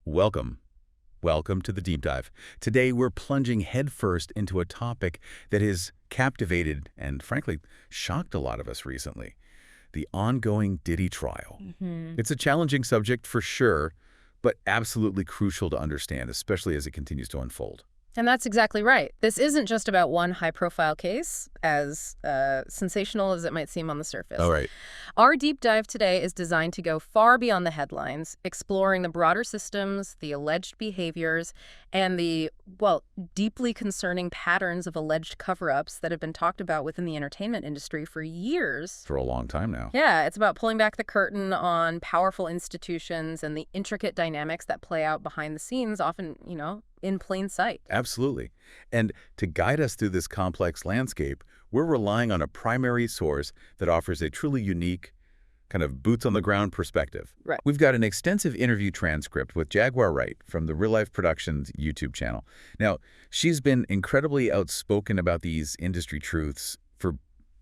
Welcome. Welcome to the Deep Dive. Today, we're plunging headfirst into a topic that has captivated and, frankly, shocked a lot of us recently. The ongoing Diddy trial. It's a challenging subject for sure, but absolutely crucial to understand, especially as it continues to unfold. And that's exactly right. This isn't just about one high-profile case, as sensational as it might seem on the surface. All right. Our deep dive today is designed to go far beyond the headlines, exploring the broader systems, the alleged behaviors, and the, well, deeply concerning patterns of alleged cover-ups that have been talked about within the entertainment industry for years. For a long time now. Yeah, it's about pulling back the curtain on powerful institutions and the intricate dynamics that play out behind the scenes, often, in plain sight. Absolutely. And to guide us through this complex landscape, we're relying on a primary source that offers a truly unique, kind of boots-on-the-ground perspective. Right. We've got an extensive interview transcript with Jaguar Wright from the Real Life Productions YouTube channel. Now, she's been incredibly outspoken about these industry truths for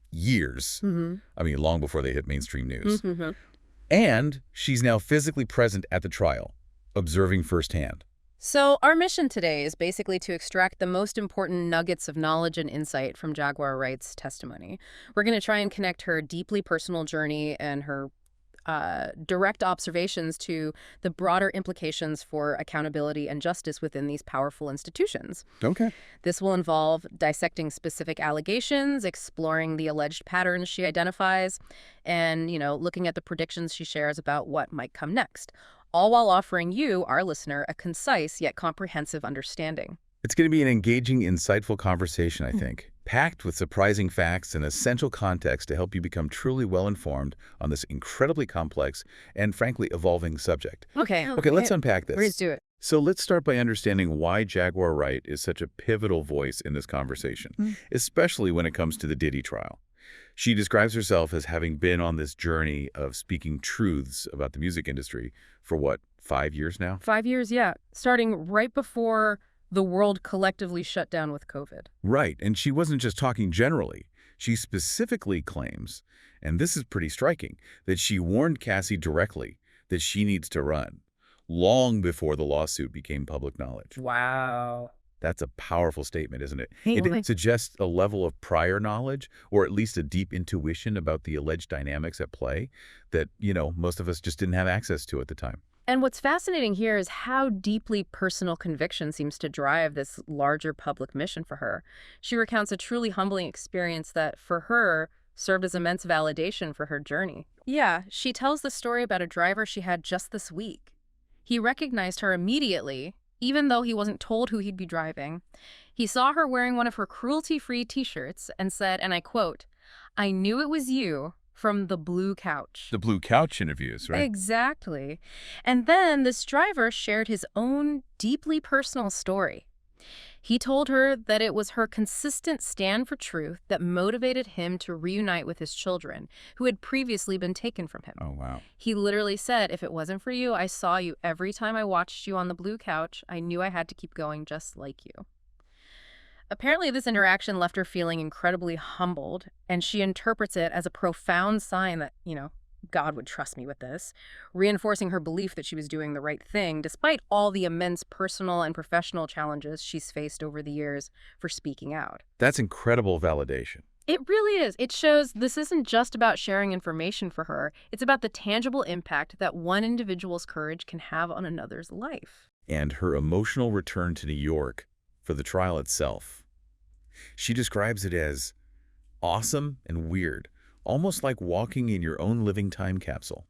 years. I mean, long before they hit mainstream news. And she's now physically present at the trial, observing firsthand. So our mission today is basically to extract the most important nuggets of knowledge and insight from Jaguar Wright's testimony. We're going to try and connect her deeply personal journey and her direct observations to the broader implications for accountability and justice within these powerful institutions. Okay. This will involve dissecting specific allegations, exploring the alleged patterns she identifies, and, looking at the predictions she shares about what might come next, all while offering you, our listener, a concise yet comprehensive understanding. It's going to be an engaging, insightful conversation, I think, packed with surprising facts and essential context to help you become truly well-informed on this incredibly complex and, frankly, evolving subject. Okay, let's unpack this. Let's do it. So let's start by understanding why Jaguar Wright is such a pivotal voice in this conversation, especially when it comes to the Diddy trial. She describes herself as having been on this journey of speaking truths about the music industry for, 5 years now? 5 years, yeah. Starting right before the world collectively shut down with COVID. Right, and she wasn't just talking generally. She specifically claims, and this is pretty striking, that she warned Cassie directly that she needs to run, long before the lawsuit became public knowledge. Wow. That's a powerful statement, isn't it? It suggests a level of prior knowledge, or at least a deep intuition about the alleged dynamics at play that, most of us just didn't have access to at the time. And what's fascinating here is how deeply personal conviction seems to drive this larger public mission for her. She recounts a truly humbling experience that, for her, served as immense validation for her journey. Yeah, she tells the story about a driver she had just this week. He recognized her immediately, even though he wasn't told who he'd be driving. He saw her wearing one of her cruelty-free T-shirts and said, and I quote, "I knew it was you from the blue couch." The blue couch interviews, right? Exactly. And then this driver shared his own deeply personal story. He told her that it was her consistent stand for truth that motivated him to reunite with his children, who had previously been taken from him. Oh, wow. He literally said, "If it wasn't for you, I saw you every time I watched you on the blue couch. I knew I had to keep going just like you." Apparently, this interaction left her feeling incredibly humbled, and she interprets it as a profound sign that, God would trust me with this, reinforcing her belief that she was doing the right thing, despite all the immense personal and professional challenges she's faced over the years for speaking out. That's incredible validation. It really is. It shows this isn't just about sharing information for her. It's about the tangible impact that one individual's courage can have on another's life. And her emotional return to New York for the trial itself. She describes it as awesome and weird, almost like walking in your own living time capsule.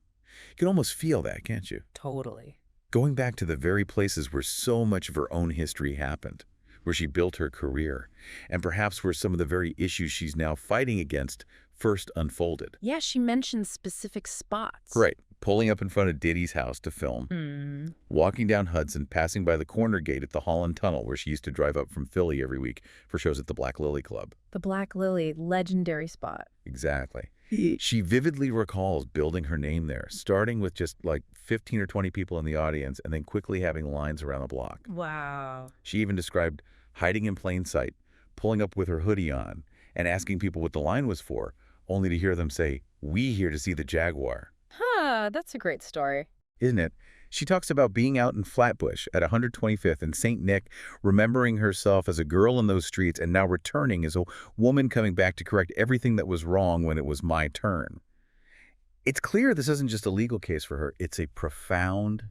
You can almost feel that, can't you? Totally. Going back to the very places where so much of her own history happened, where she built her career, and perhaps where some of the very issues she's now fighting against first unfolded. Yeah, she mentions specific spots. Right. Pulling up in front of Diddy's house to film, walking down Hudson, passing by the corner gate at the Holland Tunnel where she used to drive up from Philly every week for shows at the Black Lily Club. The Black Lily, legendary spot. Exactly. She vividly recalls building her name there, starting with just 15 or 20 people in the audience and then quickly having lines around the block. Wow. She even described hiding in plain sight, pulling up with her hoodie on, and asking people what the line was for, only to hear them say, "We here to see the Jaguar." Huh, that's a great story. Isn't it? She talks about being out in Flatbush at 125th and St. Nick, remembering herself as a girl in those streets and now returning as a woman coming back to correct everything that was wrong when it was my turn. It's clear this isn't just a legal case for her. It's a profound,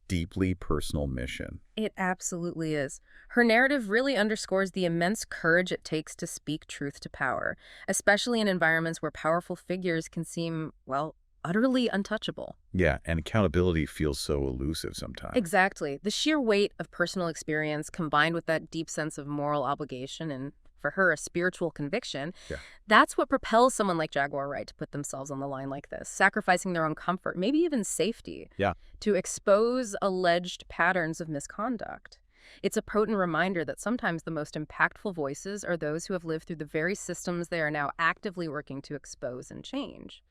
deeply personal mission. It absolutely is. Her narrative really underscores the immense courage it takes to speak truth to power, especially in environments where powerful figures can seem, well, utterly untouchable. Yeah, and accountability feels so elusive sometimes. Exactly. The sheer weight of personal experience combined with that deep sense of moral obligation and, for her, a spiritual conviction, Yeah. that's what propels someone like Jaguar Wright to put themselves on the line like this, sacrificing their own comfort, maybe even safety, Yeah. to expose alleged patterns of misconduct. It's a potent reminder that sometimes the most impactful voices are those who have lived through the very systems they are now actively working to expose and change.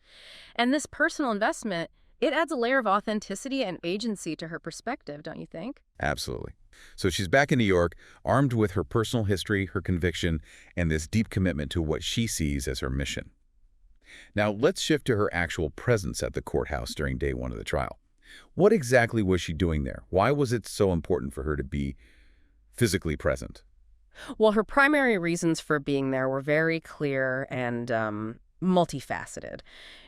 And this personal investment, it adds a layer of authenticity and agency to her perspective, don't you think? Absolutely. So she's back in New York, armed with her personal history, her conviction, and this deep commitment to what she sees as her mission. Now, let's shift to her actual presence at the courthouse during day one of the trial. What exactly was she doing there? Why was it so important for her to be physically present? Well, her primary reasons for being there were very clear and multifaceted.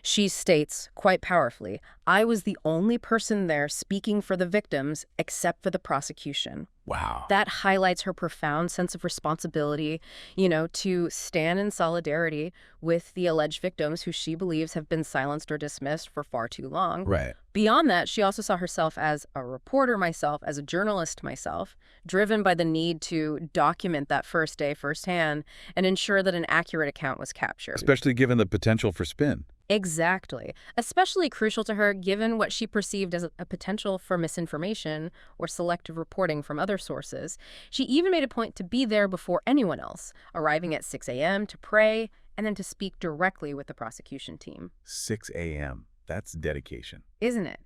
She states quite powerfully, "I was the only person there speaking for the victims except for the prosecution." Wow. That highlights her profound sense of responsibility, to stand in solidarity with the alleged victims who she believes have been silenced or dismissed for far too long. Right. Beyond that, she also saw herself as a reporter myself, as a journalist myself, driven by the need to document that first day firsthand and ensure that an accurate account was captured. Especially given the potential for spin. Exactly. Especially crucial to her given what she perceived as a potential for misinformation or selective reporting from other sources. She even made a point to be there before anyone else, arriving at 6 a.m. to pray and then to speak directly with the prosecution team. 6 a.m. That's dedication. Isn't it?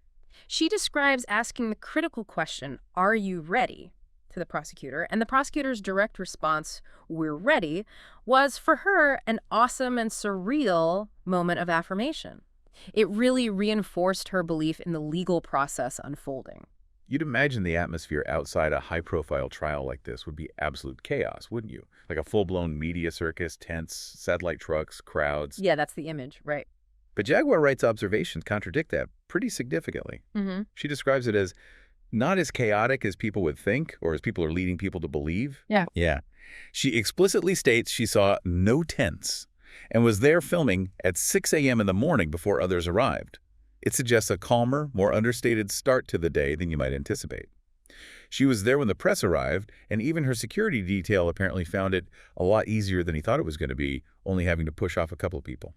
She describes asking the critical question, "Are you ready?" to the prosecutor, and the prosecutor's direct response, "We're ready," was for her an awesome and surreal moment of affirmation. It really reinforced her belief in the legal process unfolding. You'd imagine the atmosphere outside a high-profile trial like this would be absolute chaos, wouldn't you? Like a full-blown media circus, tents, satellite trucks, crowds. Yeah, that's the image, right? But Jaguar Wright's observations contradict that pretty significantly. Mm-hmm. She describes it as not as chaotic as people would think or as people are leading people to believe. Yeah. She explicitly states she saw no tents and was there filming at 6 a.m. in the morning before others arrived. It suggests a calmer, more understated start to the day than you might anticipate. She was there when the press arrived, and even her security detail apparently found it a lot easier than he thought it was going to be, only having to push off a couple of people.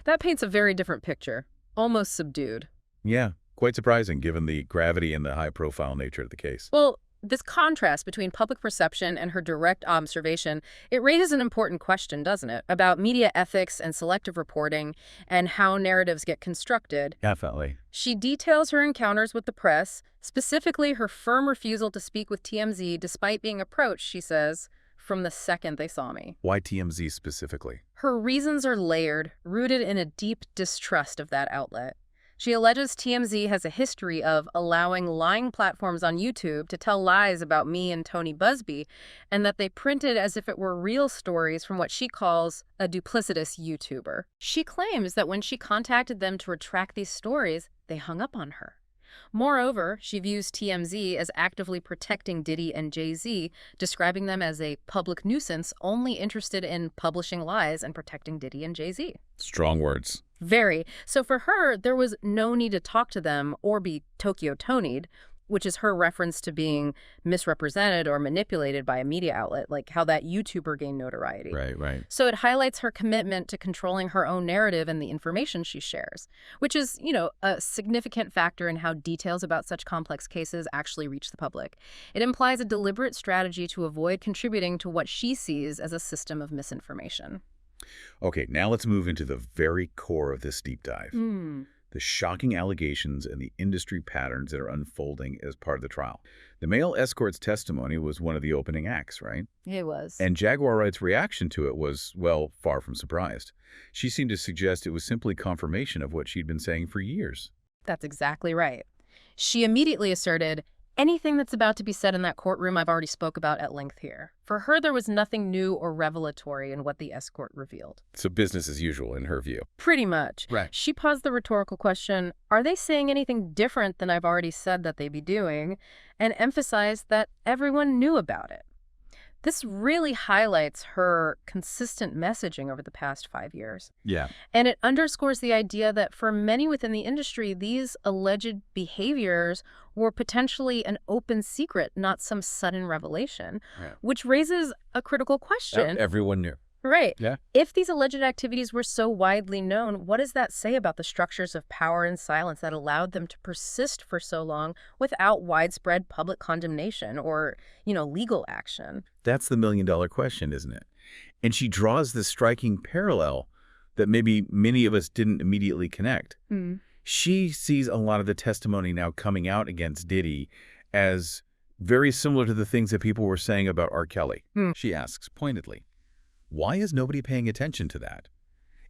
That paints a very different picture, almost subdued. Yeah, quite surprising given the gravity and the high-profile nature of the case. Well, this contrast between public perception and her direct observation, it raises an important question, doesn't it, about media ethics and selective reporting and how narratives get constructed. Definitely. She details her encounters with the press, specifically her firm refusal to speak with TMZ despite being approached, she says, from the second they saw me. Why TMZ specifically? Her reasons are layered, rooted in a deep distrust of that outlet. She alleges TMZ has a history of allowing lying platforms on YouTube to tell lies about me and Tony Busby, and that they printed as if it were real stories from what she calls a duplicitous YouTuber. She claims that when she contacted them to retract these stories, they hung up on her. Moreover, she views TMZ as actively protecting Diddy and Jay-Z, describing them as a public nuisance only interested in publishing lies and protecting Diddy and Jay-Z. Strong words. Very. So for her, there was no need to talk to them or be Tokyo Tony'd, which is her reference to being misrepresented or manipulated by a media outlet, like how that YouTuber gained notoriety. Right. So it highlights her commitment to controlling her own narrative and the information she shares, which is, a significant factor in how details about such complex cases actually reach the public. It implies a deliberate strategy to avoid contributing to what she sees as a system of misinformation. Okay, now let's move into the very core of this deep dive. The shocking allegations and the industry patterns that are unfolding as part of the trial. The male escort's testimony was one of the opening acts, right? It was. And Jaguar Wright's reaction to it was, well, far from surprised. She seemed to suggest it was simply confirmation of what she'd been saying for years. That's exactly right. She immediately asserted, anything that's about to be said in that courtroom I've already spoke about at length here. For her, there was nothing new or revelatory in what the escort revealed. So business as usual in her view. Pretty much. Right. She posed the rhetorical question, are they saying anything different than I've already said that they be doing? And emphasized that everyone knew about it. This really highlights her consistent messaging over the past 5 years. Yeah. And it underscores the idea that for many within the industry, these alleged behaviors were potentially an open secret, not some sudden revelation, which raises a critical question. Everyone knew. Right. Yeah. If these alleged activities were so widely known, what does that say about the structures of power and silence that allowed them to persist for so long without widespread public condemnation or, legal action? That's the million-dollar question, isn't it? And she draws this striking parallel that maybe many of us didn't immediately connect. She sees a lot of the testimony now coming out against Diddy as very similar to the things that people were saying about R. Kelly. She asks pointedly, why is nobody paying attention to that?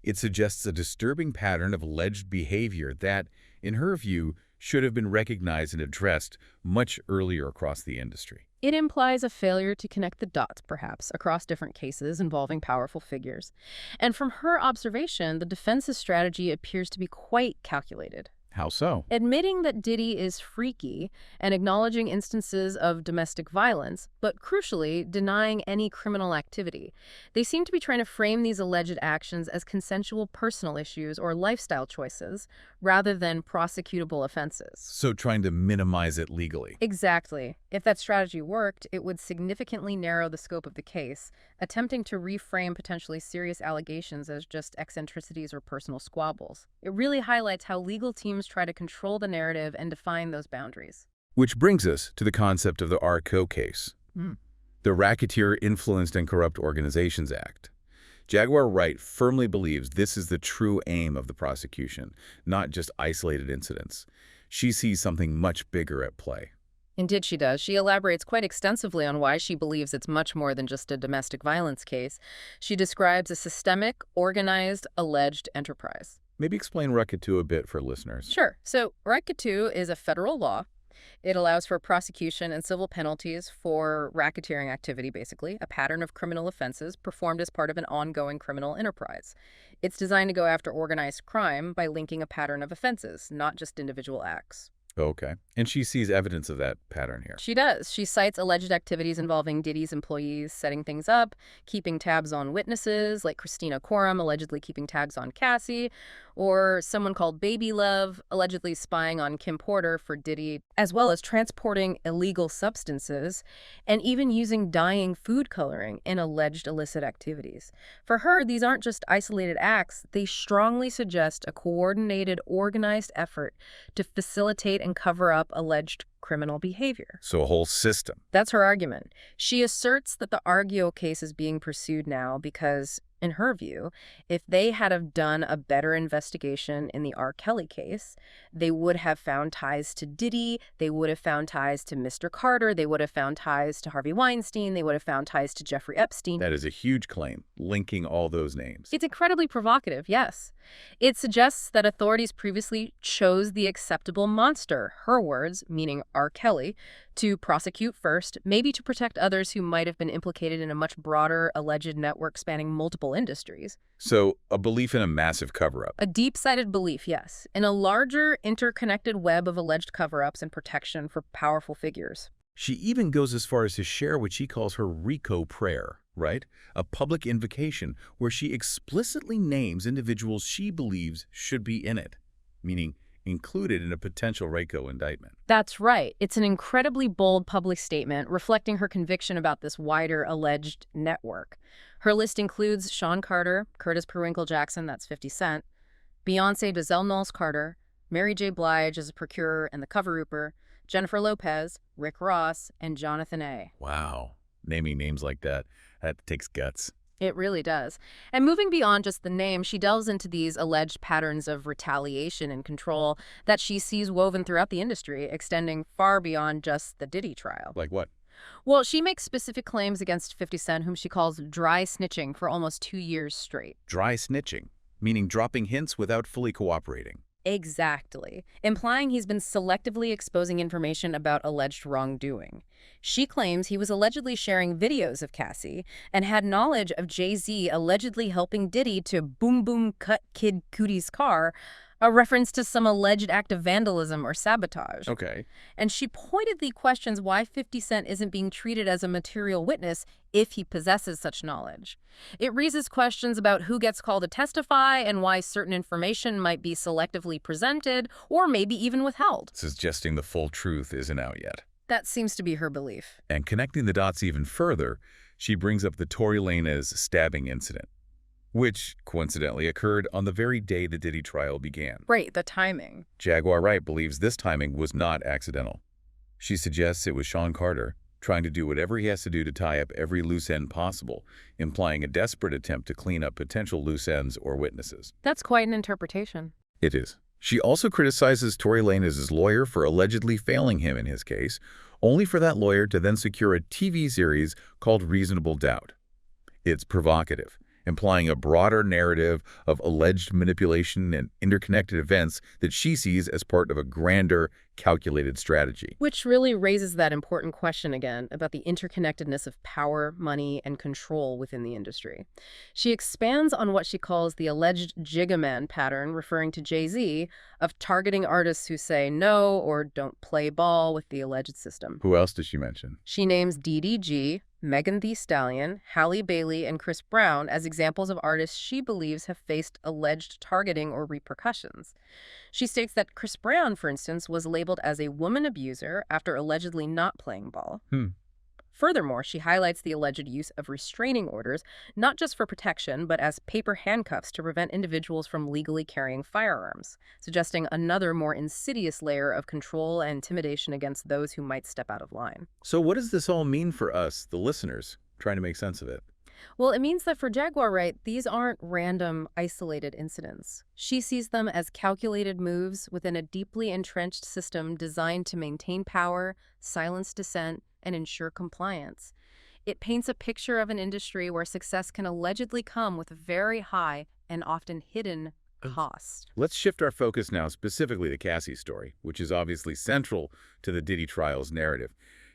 It suggests a disturbing pattern of alleged behavior that, in her view, should have been recognized and addressed much earlier across the industry. It implies a failure to connect the dots, perhaps, across different cases involving powerful figures. And from her observation, the defense's strategy appears to be quite calculated. How so? Admitting that Diddy is freaky and acknowledging instances of domestic violence, but crucially, denying any criminal activity. They seem to be trying to frame these alleged actions as consensual personal issues or lifestyle choices, rather than prosecutable offenses. So trying to minimize it legally. Exactly. If that strategy worked, it would significantly narrow the scope of the case, attempting to reframe potentially serious allegations as just eccentricities or personal squabbles. It really highlights how legal teams try to control the narrative and define those boundaries. Which brings us to the concept of the RICO case, the Racketeer Influenced and Corrupt Organizations Act. Jaguar Wright firmly believes this is the true aim of the prosecution, not just isolated incidents. She sees something much bigger at play. Indeed she does. She elaborates quite extensively on why she believes it's much more than just a domestic violence case. She describes a systemic, organized, alleged enterprise. Maybe explain RICO a bit for listeners. Sure. So RICO is a federal law. It allows for prosecution and civil penalties for racketeering activity, basically, a pattern of criminal offenses performed as part of an ongoing criminal enterprise. It's designed to go after organized crime by linking a pattern of offenses, not just individual acts. Okay. And she sees evidence of that pattern here. She does. She cites alleged activities involving Diddy's employees setting things up, keeping tabs on witnesses, like Christina Coram allegedly keeping tabs on Cassie, or someone called Baby Love allegedly spying on Kim Porter for Diddy, as well as transporting illegal substances and even using dyeing food coloring in alleged illicit activities. For her, these aren't just isolated acts. They strongly suggest a coordinated, organized effort to facilitate and cover up alleged criminal behavior. So a whole system. That's her argument. She asserts that the RICO case is being pursued now because, in her view, if they had have done a better investigation in the R. Kelly case, they would have found ties to Diddy, they would have found ties to Mr. Carter, they would have found ties to Harvey Weinstein, they would have found ties to Jeffrey Epstein. That is a huge claim, linking all those names. It's incredibly provocative, yes. It suggests that authorities previously chose the acceptable monster, her words, meaning R. Kelly, to prosecute first, maybe to protect others who might have been implicated in a much broader alleged network spanning multiple industries. So a belief in a massive cover-up. A deep-sided belief, yes, in a larger interconnected web of alleged cover-ups and protection for powerful figures. She even goes as far as to share what she calls her RICO prayer, right? A public invocation where she explicitly names individuals she believes should be in it, meaning included in a potential RICO indictment. That's right. It's an incredibly bold public statement reflecting her conviction about this wider alleged network. Her list includes Sean Carter, Curtis Periwinkle Jackson, that's 50 Cent, Beyonce Dazelle Knowles Carter, Mary J. Blige as a procurer and the cover-rooper, Jennifer Lopez, Rick Ross, and Jonathan A. Wow. Naming names like that takes guts. It really does. And moving beyond just the name, she delves into these alleged patterns of retaliation and control that she sees woven throughout the industry, extending far beyond just the Diddy trial. Like what? Well, she makes specific claims against 50 Cent, whom she calls dry snitching for almost 2 years straight. Dry snitching, meaning dropping hints without fully cooperating. Exactly, implying he's been selectively exposing information about alleged wrongdoing. She claims he was allegedly sharing videos of Cassie and had knowledge of Jay-Z allegedly helping Diddy to boom boom cut Kid Cudi's car, a reference to some alleged act of vandalism or sabotage. Okay. And she pointedly questions why 50 Cent isn't being treated as a material witness if he possesses such knowledge. It raises questions about who gets called to testify and why certain information might be selectively presented or maybe even withheld. Suggesting the full truth isn't out yet. That seems to be her belief. And connecting the dots even further, she brings up the Tory Lanez stabbing incident, which coincidentally occurred on the very day the Diddy trial began. Right, the timing. Jaguar Wright believes this timing was not accidental. She suggests it was Sean Carter trying to do whatever he has to do to tie up every loose end possible, implying a desperate attempt to clean up potential loose ends or witnesses. That's quite an interpretation. It is. She also criticizes Tory Lanez's lawyer for allegedly failing him in his case, only for that lawyer to then secure a TV series called Reasonable Doubt. It's provocative, implying a broader narrative of alleged manipulation and interconnected events that she sees as part of a grander, calculated strategy. Which really raises that important question again about the interconnectedness of power, money, and control within the industry. She expands on what she calls the alleged Gigaman pattern, referring to Jay-Z, of targeting artists who say no or don't play ball with the alleged system. Who else does she mention? She names DDG, Megan Thee Stallion, Halle Bailey, and Chris Brown as examples of artists she believes have faced alleged targeting or repercussions. She states that Chris Brown, for instance, was labeled as a woman abuser after allegedly not playing ball. Furthermore, she highlights the alleged use of restraining orders, not just for protection, but as paper handcuffs to prevent individuals from legally carrying firearms, suggesting another more insidious layer of control and intimidation against those who might step out of line. So what does this all mean for us, the listeners, trying to make sense of it? Well, it means that for Jaguar Wright, these aren't random, isolated incidents. She sees them as calculated moves within a deeply entrenched system designed to maintain power, silence dissent, and ensure compliance. It paints a picture of an industry where success can allegedly come with very high and often hidden cost. Let's shift our focus now specifically to Cassie's story, which is obviously central to the Diddy trial's narrative.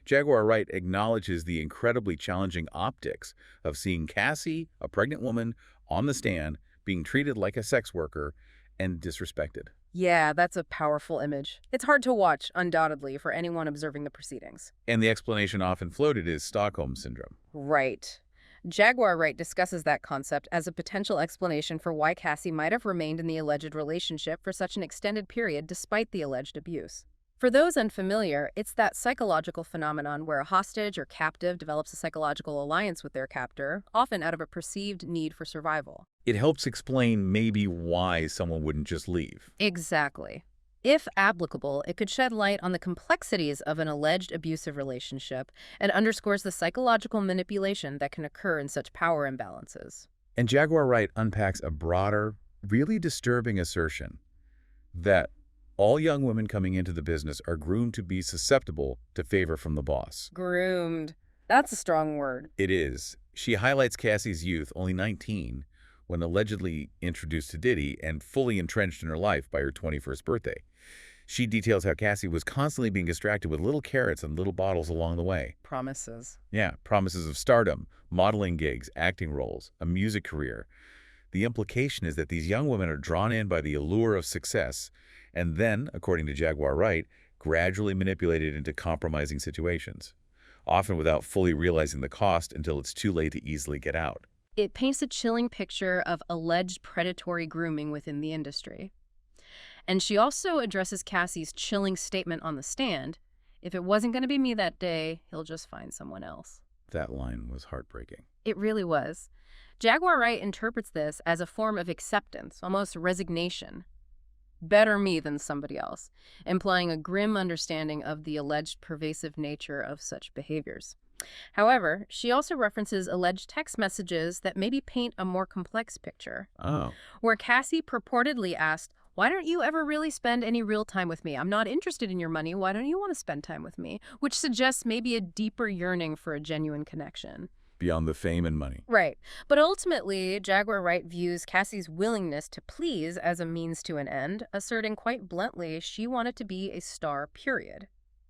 Jaguar Wright acknowledges the incredibly challenging optics of seeing Cassie, a pregnant woman, on the stand, being treated like a sex worker and disrespected. Yeah, that's a powerful image. It's hard to watch, undoubtedly, for anyone observing the proceedings. And the explanation often floated is Stockholm Syndrome. Right. Jaguar Wright discusses that concept as a potential explanation for why Cassie might have remained in the alleged relationship for such an extended period despite the alleged abuse. For those unfamiliar, it's that psychological phenomenon where a hostage or captive develops a psychological alliance with their captor, often out of a perceived need for survival. It helps explain maybe why someone wouldn't just leave. Exactly. If applicable, it could shed light on the complexities of an alleged abusive relationship and underscores the psychological manipulation that can occur in such power imbalances. And Jaguar Wright unpacks a broader, really disturbing assertion that all young women coming into the business are groomed to be susceptible to favor from the boss. Groomed. That's a strong word. It is. She highlights Cassie's youth, only 19, when allegedly introduced to Diddy and fully entrenched in her life by her 21st birthday. She details how Cassie was constantly being distracted with little carrots and little bottles along the way. Promises. Yeah, promises of stardom, modeling gigs, acting roles, a music career. The implication is that these young women are drawn in by the allure of success and then, according to Jaguar Wright, gradually manipulated into compromising situations, often without fully realizing the cost until it's too late to easily get out. It paints a chilling picture of alleged predatory grooming within the industry. And she also addresses Cassie's chilling statement on the stand, "If it wasn't going to be me that day, he'll just find someone else." That line was heartbreaking. It really was. Jaguar Wright interprets this as a form of acceptance, almost resignation. Better me than somebody else, implying a grim understanding of the alleged pervasive nature of such behaviors. However, she also references alleged text messages that maybe paint a more complex picture, where Cassie purportedly asked, "Why don't you ever really spend any real time with me? I'm not interested in your money. Why don't you want to spend time with me?" Which suggests maybe a deeper yearning for a genuine connection. beyond the fame and money. Right. But ultimately, Jaguar Wright views Cassie's willingness to please as a means to an end, asserting quite bluntly she wanted to be a star, period.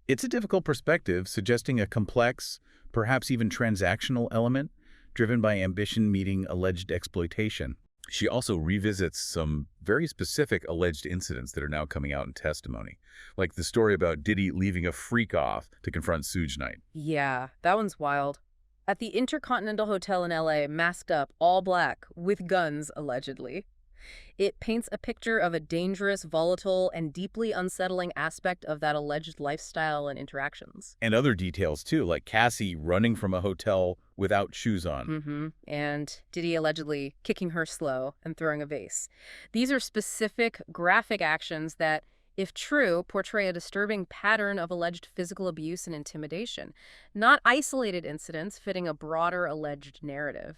It's a difficult perspective, suggesting a complex, perhaps even transactional element, driven by ambition meeting alleged exploitation. She also revisits some very specific alleged incidents that are now coming out in testimony, like the story about Diddy leaving a freak off to confront Suge Knight. Yeah, that one's wild. At the Intercontinental Hotel in LA, masked up, all black, with guns, allegedly. It paints a picture of a dangerous, volatile, and deeply unsettling aspect of that alleged lifestyle and interactions. And other details, too, like Cassie running from a hotel without shoes on. And Diddy allegedly kicking her slow and throwing a vase. These are specific, graphic actions that, if true, portray a disturbing pattern of alleged physical abuse and intimidation, not isolated incidents fitting a broader alleged narrative.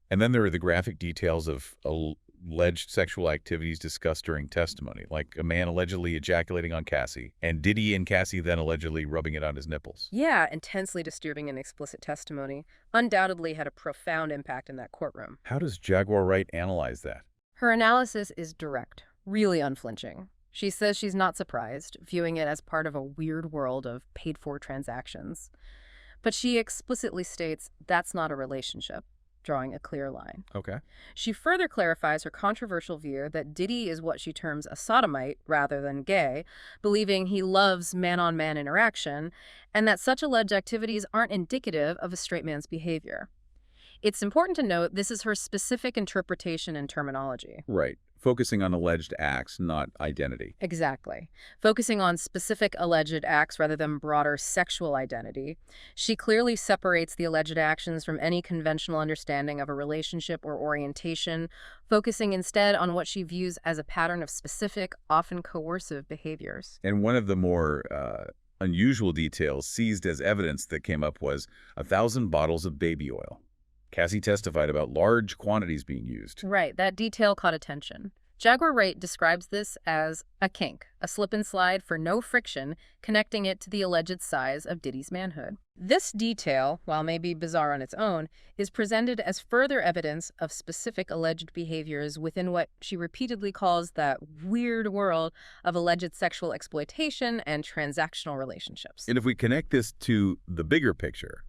And then there are the graphic details of alleged sexual activities discussed during testimony, like a man allegedly ejaculating on Cassie, and Diddy and Cassie then allegedly rubbing it on his nipples. Yeah, intensely disturbing and explicit testimony. Undoubtedly had a profound impact in that courtroom. How does Jaguar Wright analyze that? Her analysis is direct, really unflinching. She says she's not surprised, viewing it as part of a weird world of paid-for transactions. But she explicitly states that's not a relationship, drawing a clear line. Okay. She further clarifies her controversial view that Diddy is what she terms a sodomite rather than gay, believing he loves man-on-man interaction, and that such alleged activities aren't indicative of a straight man's behavior. It's important to note this is her specific interpretation and terminology. Right. Focusing on alleged acts, not identity. Exactly. Focusing on specific alleged acts rather than broader sexual identity, she clearly separates the alleged actions from any conventional understanding of a relationship or orientation, focusing instead on what she views as a pattern of specific, often coercive behaviors. And one of the more unusual details seized as evidence that came up was 1,000 bottles of baby oil. Cassie testified about large quantities being used. Right, that detail caught attention. Jaguar Wright describes this as a kink, a slip and slide for no friction, connecting it to the alleged size of Diddy's manhood. This detail, while maybe bizarre on its own, is presented as further evidence of specific alleged behaviors within what she repeatedly calls that weird world of alleged sexual exploitation and transactional relationships. And if we connect this to the bigger picture,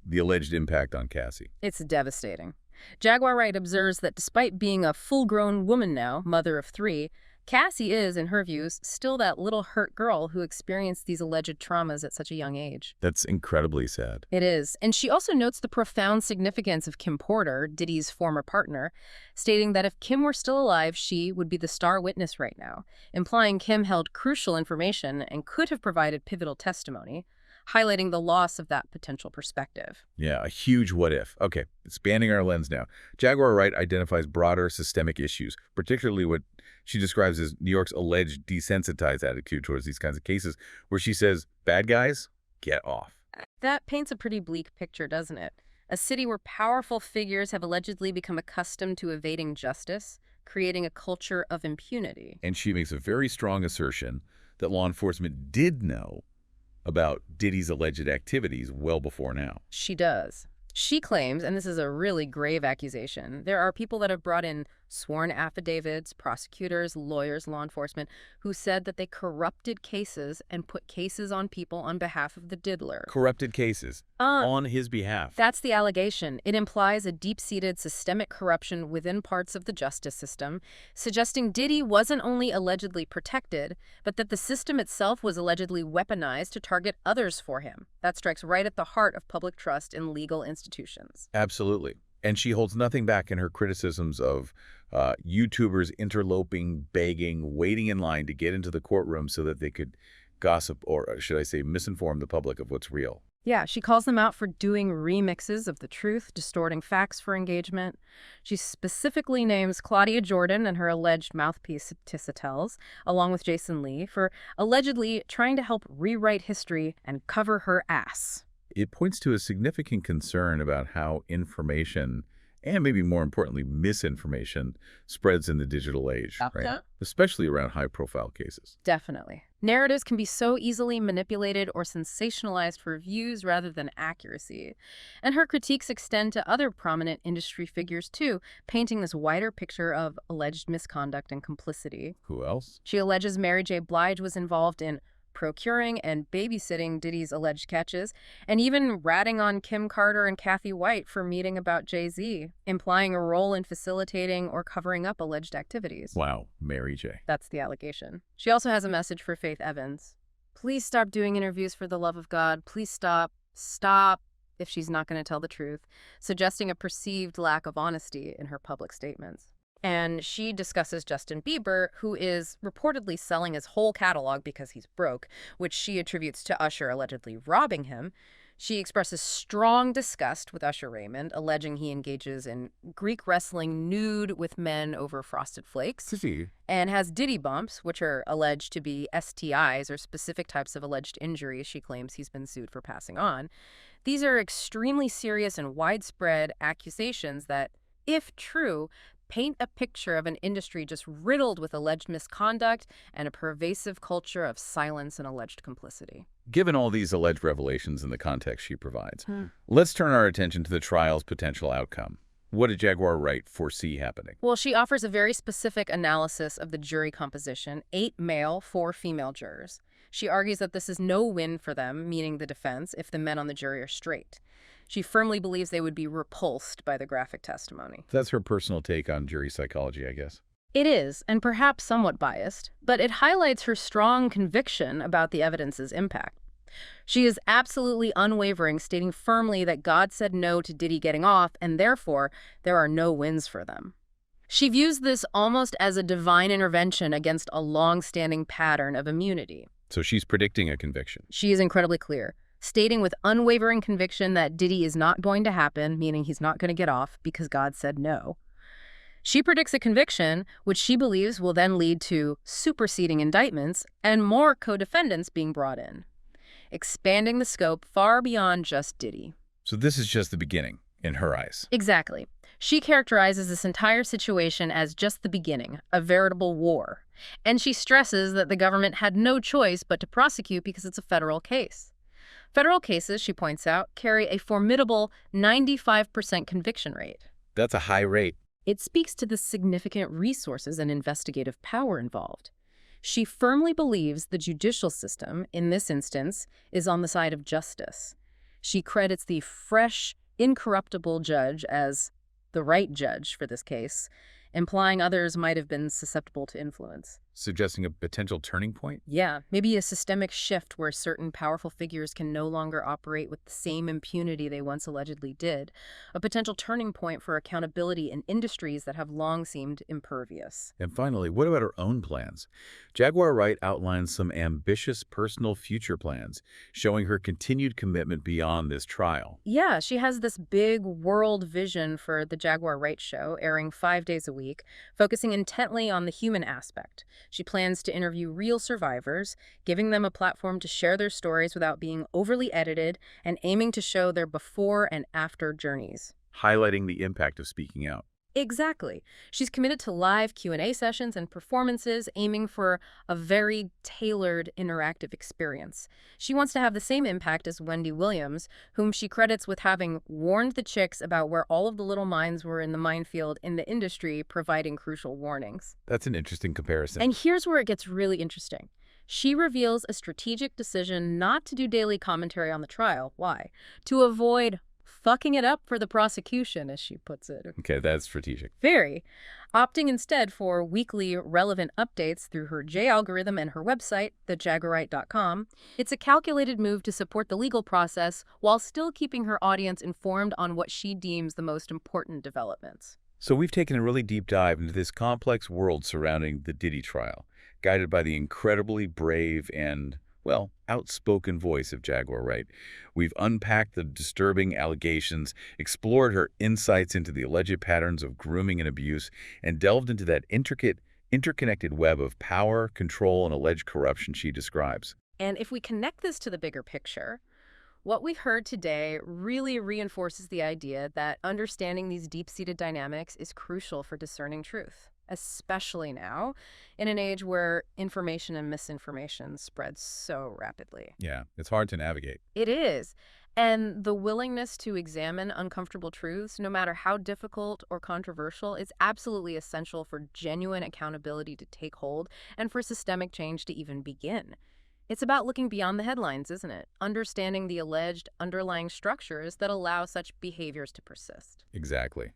the alleged impact on Cassie. It's devastating. Jaguar Wright observes that despite being a full-grown woman now, mother of 3, Cassie is, in her views, still that little hurt girl who experienced these alleged traumas at such a young age. That's incredibly sad. It is. And she also notes the profound significance of Kim Porter, Diddy's former partner, stating that if Kim were still alive, she would be the star witness right now, implying Kim held crucial information and could have provided pivotal testimony, highlighting the loss of that potential perspective. Yeah, a huge what if. Okay, expanding our lens now. Jaguar Wright identifies broader systemic issues, particularly what she describes as New York's alleged desensitized attitude towards these kinds of cases, where she says, bad guys, get off. That paints a pretty bleak picture, doesn't it? A city where powerful figures have allegedly become accustomed to evading justice, creating a culture of impunity. And she makes a very strong assertion that law enforcement did know about Diddy's alleged activities well before now. She does. She claims, and this is a really grave accusation, there are people that have brought in sworn affidavits, prosecutors, lawyers, law enforcement, who said that they corrupted cases and put cases on people on behalf of the diddler. Corrupted cases on his behalf. That's the allegation. It implies a deep-seated systemic corruption within parts of the justice system, suggesting Diddy wasn't only allegedly protected, but that the system itself was allegedly weaponized to target others for him. That strikes right at the heart of public trust in legal institutions. Absolutely. And she holds nothing back in her criticisms of YouTubers interloping, begging, waiting in line to get into the courtroom so that they could gossip, or should I say misinform the public of what's real. Yeah, she calls them out for doing remixes of the truth, distorting facts for engagement. She specifically names Claudia Jordan and her alleged mouthpiece Tissetels, along with Jason Lee, for allegedly trying to help rewrite history and cover her ass. It points to a significant concern about how information, and maybe more importantly, misinformation, spreads in the digital age, right? Especially around high-profile cases. Definitely. Narratives can be so easily manipulated or sensationalized for views rather than accuracy. And her critiques extend to other prominent industry figures too, painting this wider picture of alleged misconduct and complicity. Who else? She alleges Mary J. Blige was involved in procuring and babysitting Diddy's alleged catches, and even ratting on Kim Carter and Kathy White for meeting about Jay-Z, implying a role in facilitating or covering up alleged activities. Wow, Mary J. That's the allegation. She also has a message for Faith Evans. Please stop doing interviews for the love of God. Please stop. Stop if she's not going to tell the truth, suggesting a perceived lack of honesty in her public statements. And she discusses Justin Bieber, who is reportedly selling his whole catalog because he's broke, which she attributes to Usher allegedly robbing him. She expresses strong disgust with Usher Raymond, alleging he engages in Greek wrestling nude with men over Frosted Flakes, and has Diddy bumps, which are alleged to be STIs or specific types of alleged injuries she claims he's been sued for passing on. These are extremely serious and widespread accusations that, if true, paint a picture of an industry just riddled with alleged misconduct and a pervasive culture of silence and alleged complicity. Given all these alleged revelations and the context she provides, let's turn our attention to the trial's potential outcome. What did Jaguar Wright foresee happening? Well, she offers a very specific analysis of the jury composition, 8 male, 4 female jurors. She argues that this is no win for them, meaning the defense, if the men on the jury are straight. She firmly believes they would be repulsed by the graphic testimony. That's her personal take on jury psychology, I guess. It is, and perhaps somewhat biased, but it highlights her strong conviction about the evidence's impact. She is absolutely unwavering, stating firmly that God said no to Diddy getting off, and therefore there are no wins for them. She views this almost as a divine intervention against a long-standing pattern of immunity. So she's predicting a conviction. She is incredibly clear, stating with unwavering conviction that Diddy is not going to happen, meaning he's not going to get off because God said no. She predicts a conviction, which she believes will then lead to superseding indictments and more co-defendants being brought in, expanding the scope far beyond just Diddy. So this is just the beginning, in her eyes. Exactly. She characterizes this entire situation as just the beginning, a veritable war. And she stresses that the government had no choice but to prosecute because it's a federal case. Federal cases, she points out, carry a formidable 95% conviction rate. That's a high rate. It speaks to the significant resources and investigative power involved. She firmly believes the judicial system, in this instance, is on the side of justice. She credits the fresh, incorruptible judge as the right judge for this case, implying others might have been susceptible to influence. Suggesting a potential turning point? Yeah, maybe a systemic shift where certain powerful figures can no longer operate with the same impunity they once allegedly did. A potential turning point for accountability in industries that have long seemed impervious. And finally, what about her own plans? Jaguar Wright outlines some ambitious personal future plans, showing her continued commitment beyond this trial. Yeah, she has this big world vision for the Jaguar Wright show, airing 5 days a week, focusing intently on the human aspect. She plans to interview real survivors, giving them a platform to share their stories without being overly edited and aiming to show their before and after journeys. Highlighting the impact of speaking out. Exactly. She's committed to live Q&A sessions and performances, aiming for a very tailored interactive experience. She wants to have the same impact as Wendy Williams, whom she credits with having warned the chicks about where all of the little minds were in the minefield in the industry, providing crucial warnings. That's an interesting comparison. And here's where it gets really interesting. She reveals a strategic decision not to do daily commentary on the trial. Why? To avoid fucking it up for the prosecution, as she puts it. Okay, that's strategic. Very. Opting instead for weekly relevant updates through her J algorithm and her website, thejaguarwright.com. It's a calculated move to support the legal process while still keeping her audience informed on what she deems the most important developments. So we've taken a really deep dive into this complex world surrounding the Diddy trial, guided by the incredibly brave and, well, outspoken voice of Jaguar Wright. We've unpacked the disturbing allegations, explored her insights into the alleged patterns of grooming and abuse, and delved into that interconnected web of power, control, and alleged corruption she describes. And if we connect this to the bigger picture, what we've heard today really reinforces the idea that understanding these deep-seated dynamics is crucial for discerning truth. especially now, in an age where information and misinformation spread so rapidly. Yeah, it's hard to navigate. It is. And the willingness to examine uncomfortable truths, no matter how difficult or controversial, is absolutely essential for genuine accountability to take hold and for systemic change to even begin. It's about looking beyond the headlines, isn't it? Understanding the alleged underlying structures that allow such behaviors to persist. Exactly.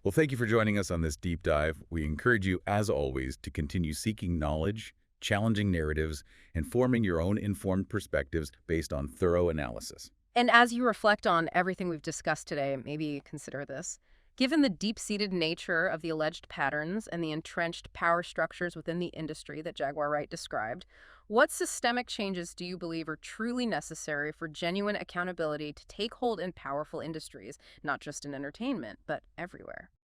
Well, thank you for joining us on this deep dive. We encourage you, as always, to continue seeking knowledge, challenging narratives, and forming your own informed perspectives based on thorough analysis. And as you reflect on everything we've discussed today, maybe consider this. Given the deep-seated nature of the alleged patterns and the entrenched power structures within the industry that Jaguar Wright described, what systemic changes do you believe are truly necessary for genuine accountability to take hold in powerful industries, not just in entertainment, but everywhere?